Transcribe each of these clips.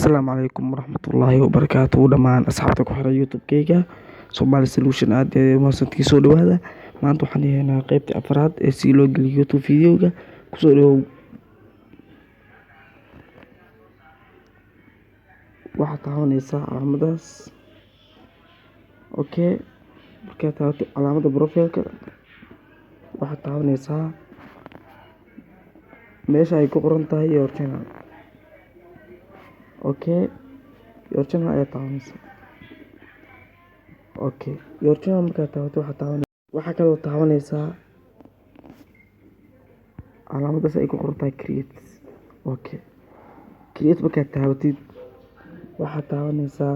Asalaamu calaykum waraxmatullaahi wabarakaatuh dhammaan asxaabta ku xiran youtube-kayga Somali Solution aad iyo mahadsantihiin soo dhawaada. Maanta waxaan haynaa qaybtii afraad ee si loo geliyo youtube videoga. Kusoo dhawow. Waxaad taabanaysaa calaamadaas. Okay, markaad taabato calaamada profile-ka waxaad taabanaysaa meesha ay ku qoran tahay your channel. Okay, your channel ayaa taabanaysaa. Okay, your channel markaad taabato waxaa kaloo taabanaysaa calaamadaas ay ku qoran tahay create. Okay, create markaad taabatid waxaad taabanaysaa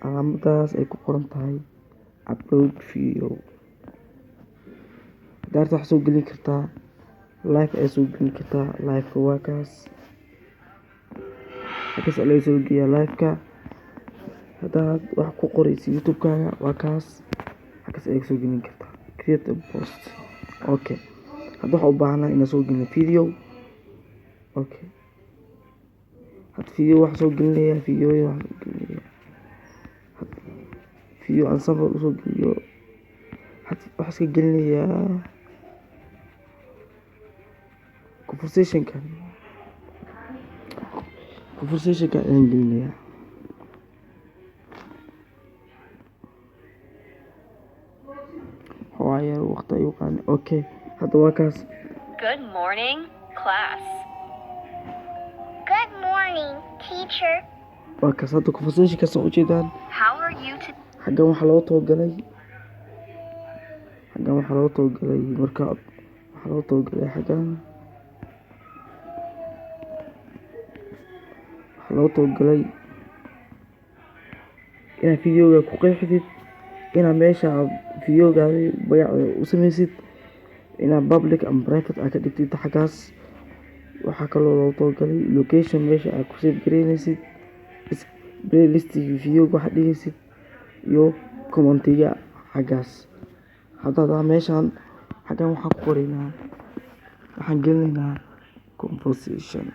calaamadaas ay ku qoran tahay upload video. Daarta waxaad soo gelin kartaa live, ay soo gelin kartaa live-ka waa kaas. halkaas ayaa soo geliyaa live-ka. haddaad wax ku qoraysid youtube-kaaga waa kaas, halkaas ayaa soo gelin kartaa create a post. Okay, hadda waxaan u baahanahay inaan soo gelino video. Okay, hadda video waxaan soo gelinayaa video aan sample usoo geliyo. waxaan iska gelinayaa conversationka ayaan gelinayaa. Hawaayaar waqti ayuu qaadnay. Okay, hadda waa kaas. Good morning, class. Good morning, teacher. Waa kaas hadda conversationkaas u jeedaan. How are you today? xaggan waxaa loo toogalay marka waxaa loo toogalay xaggan waxaa loo toogalay inaad videoga ku qeexdid, inaad meesha videogaada magacda u samaysid, inaad public and private aad ka dhigtid xaggaas. waxaa kaloo loo toogalay location meesha aad ku save gareynaysid, playlist videoga waxaad dhigaysid iyo commentiga xaggaas. hadda meeshaan xaggan waxaan ku qoraynaa, waxaan gelinaynaa conversation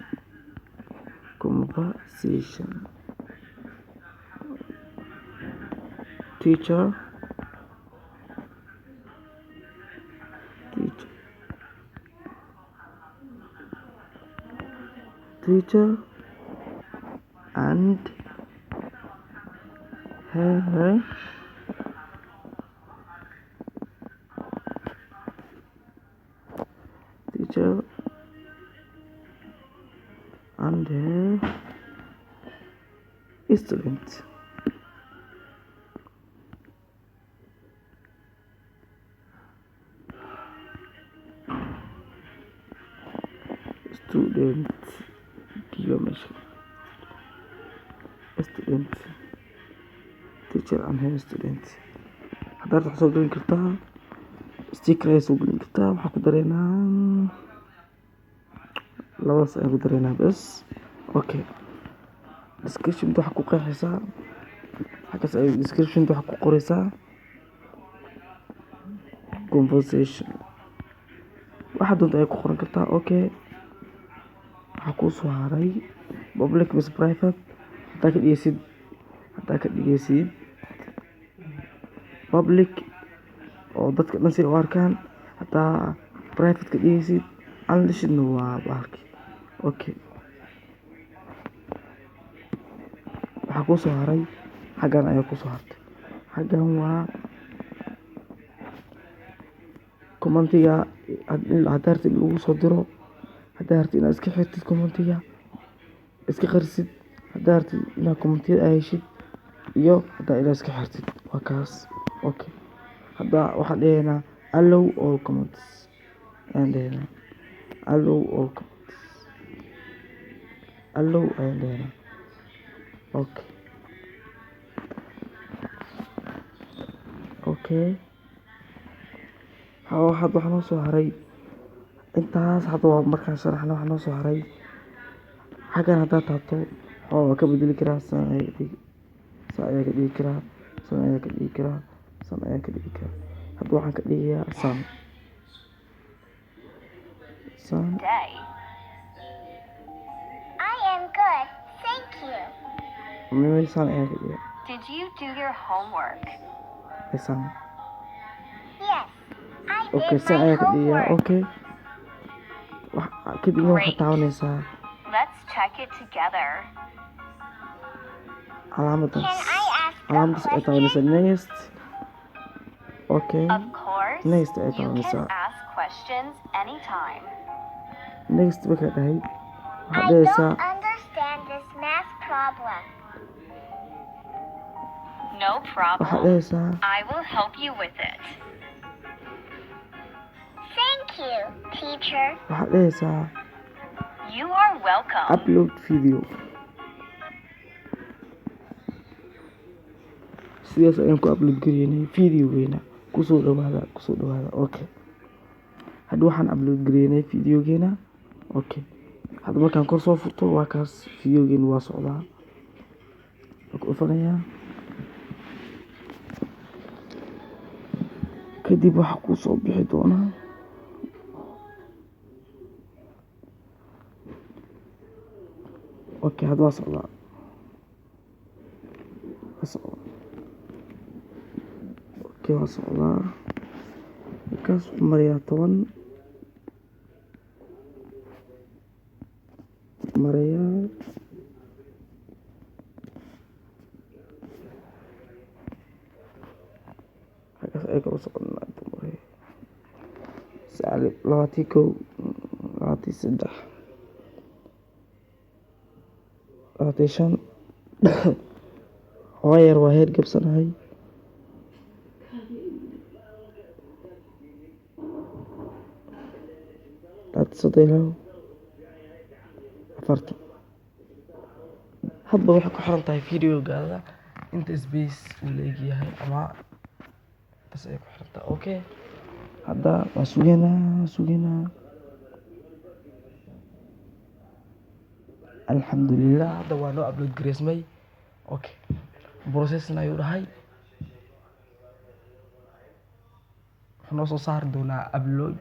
teacher and her student. Teacher and her student. haddaad wax soo gelin kartaa sticker ayaa soo gelin kartaa. waxaan ku dareynaa labadaas ayaan ku dareynaa bas. Okay, description waxaa ku qeexaysaa xaggaas ay description waxaa ku qoraysaa conversation, waxa doonta ay ku qoran kartaa. Okay, waxaa kuu soo haray public mise private. haddaa ka dhigaysid public oo dadka dhan si u arkaan, haddaa private ka dhigaysid unlishidna waa bahalki. Okay, waxaa kuu soo haray xaggan ayaa kuu soo hartay. xaggan waa commentiga. haddaa rabtid in lagu soo diro, haddaa rabtid inaad iska xirtid commentiga iska qarisid, haddaa rabtid inaad commentiyada aad heshid iyo haddaa inaad iska xirtid waa kaas. Okay, hadda waxaan dhahaynaa allow all comments ayaan dhahaynaa. allow ayaan dhahaynaa. Okay, hadda waxaa noo soo haray intaas. hadda waa markaan sharaxna waxaa noo soo haray xaggan haddaad taabto waa ka bedeli karaa. san ayaa ka dhigi karaa, san ayaa ka dhigi karaa. hadda waxaan ka dhigayaa san. I am good. Thank you. meeshaan ayaa ka dhiga Did you do your homework? meeshaan Yes, I okay did saan my ayaa ka dhiga homework. okay kadibna waxaad Great. taabanaysaa Let's check it together. calaamadaas Can I ask a calaamadaas ay taabanaysaa question? next okay Of course. next ay You can taabanaysaa ask questions anytime. next markaa dhahayd waxaad I dhahaysaa don't understand this math problem. No waxaad problem. dhahaysaa I will help you with it. Thank you, teacher. waxaad dhahaysaa You are welcome. upload video sidaas ayaan ku upload gareynay videogeena kusoo dhawaada okay hadda waxaan upload gareynay videogeena okay hadda markaan kor soo furto waa kaas videogeena waa socdaa waan ku dhufanayaa kadib waxaa kuu soo bixi doonaa okay hadda waa socdaa okay waa socdaa markaas wuxuu marayaa 10 marayaa halkaas ay kala soconaa intuu maraya saali 21 23 25 hooyar waa heer gabsanahay saddex afartan hadba waxay ku xiran tahay videogaada inta space uu leegyahay ama bas ay ku xiran tahay okay hadda waa sugeynaa alxamdulilah hadda waa noo upload gareysmay okay processing ayuu dhahay wuxuu noo soo saari doonaa upload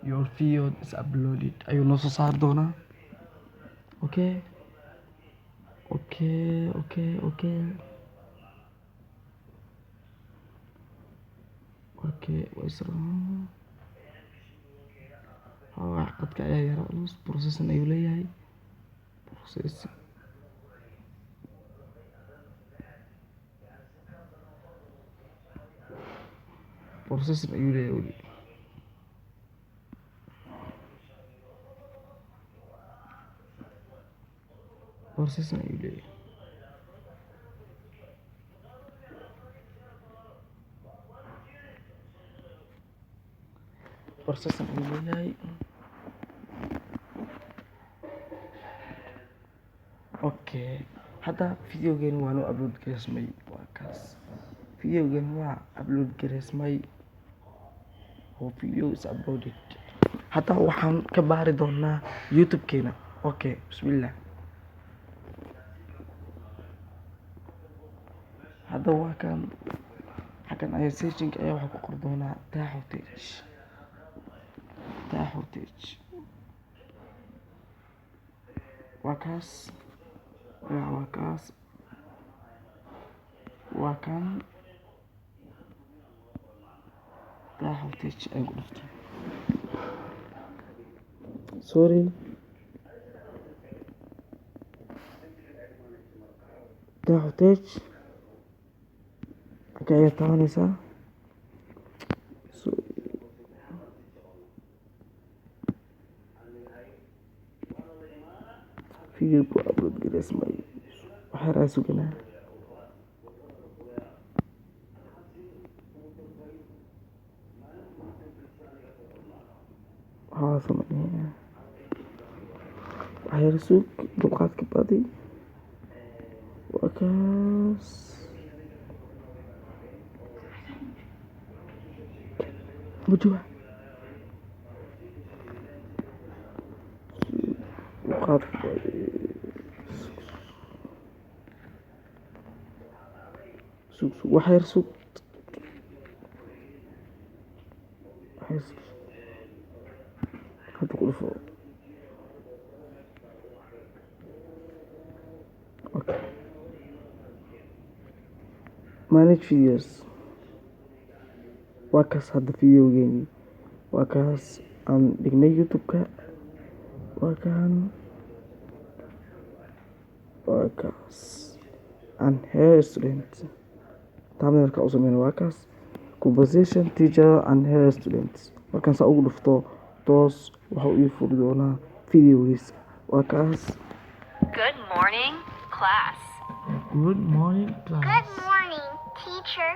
your video is uploaded ayuu noo soo saari doonaa okay waa israa qadka ayaa yara culus processing ayuu leeyahay processing ayuu leeyahay weli processing ayuu leeyahay processing ayuu leeyahay okay hadda videogeeni waa noo upload gareysmay waa kaas videogeeni waa upload gareysmay oo video is uploaded hadda waxaan ka baari doonaa youtube-keena okay bismillah hadda waa kan xaggan ayaa searching ayaa waxaa ku qor doonaa taxotage waa kaas waa kan taxotage ayaan ku dhuftay sorry taxotage halka ayaa taabanaysaa videoku upload gareysmay waxyaaraa suganaa waxaa sameynaya waxyaara suug dulqaadka badi waa kaas mujuwa dulqaadka badi waxyar sug hadda ku dhufo manage videos. waa kaas hadda videogeeni waa kaas aan dhignay youtube-ka waa kaas aan hair student thumbnailka u sameyn waa kaas conversation teacher and hair students markaan saa ugu dhufto toos waxa uu ii furi doonaa videogiisa waa kaas Good morning, class. good morning class Good morning, teacher.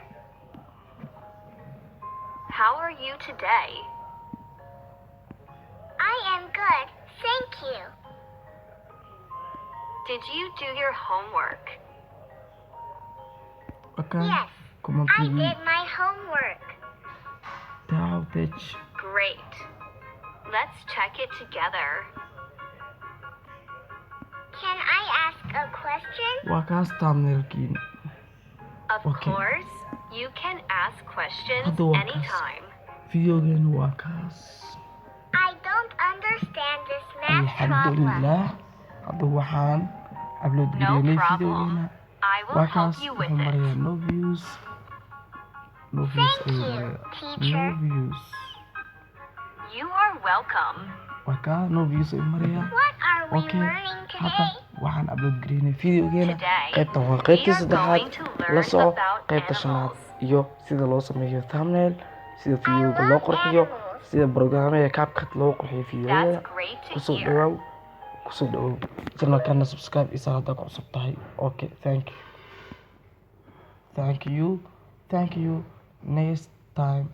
How are you today? I am good, thank you. Did you do your homework? okay Yes, come on I TV did my homework. down pitch Great. Let's check it together. Can I ask a question? waa kaas thumbnailkiin Of Okay. course, you can ask questions Hadda waa kaas. anytime. videogeeni waa kaas I don't understand this math problem. alxamdulilah hadda waxaan upload No gareynay problem. videogeena I will waa help kaas you wuxuu with it. marayaa no views Thank ayuu you, marayaa teacher. no views You are welcome. waa kaa no views ayuu marayaa What are we okay learning hadda today? waxaan upload gareynay videogeena Today, qaybtan waa we qaybtii are saddexaad going to learn la soco about qaybta shanaad animals. iyo sida loo sameeyo thumbnail sida I videoga love loo qurxiyo animals. sida programmada CapCut loo qurxiyo videoyada That's great to kusoo hear. dhawow channelkana subscribe isa haddaa ku cusub tahay okay thank you next time